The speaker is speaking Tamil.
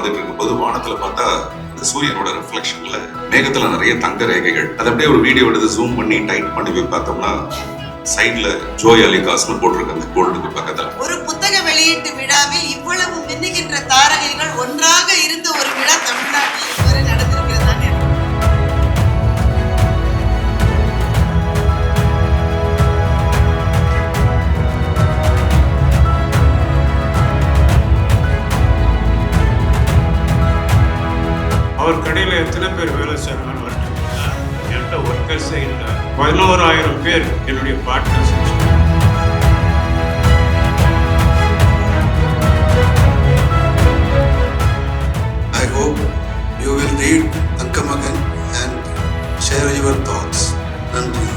வந்துட்டு இருக்கும்போது வானத்துல பார்த்தா அந்த சூரியனோட ரிஃப்ளெக்ஷன்ல மேகத்துல நிறைய தங்க ரேகைகள். அதை அப்படியே ஒரு வீடியோ எடுத்து ஜூம் பண்ணி டைட் பண்ணி போய் பார்த்தோம்னா சைட்ல ஜோய் அலிகாஸ்னு போட்டிருக்கு அந்த கோல்டுக்கு பக்கத்துல. ஒரு புத்தக வெளியீட்டு விழாவில் இவ்வளவு மின்னுகின்ற தாரகைகள் ஒன்றாக இருந்த ஒரு விழா தமிழ்நாட்டில் இதுவரை நடந்திருக்கிறதா? அவர் கடையில் எத்தனை பேர் வேலை செய்யறாங்கன்னு வரட்டுங்களா? என்கிட்ட ஒர்க்கர்ஸே இல்லை. 11,000 பேர் என்னுடைய partners. I hope you will read Ankamagan and share your thoughts. Nandri.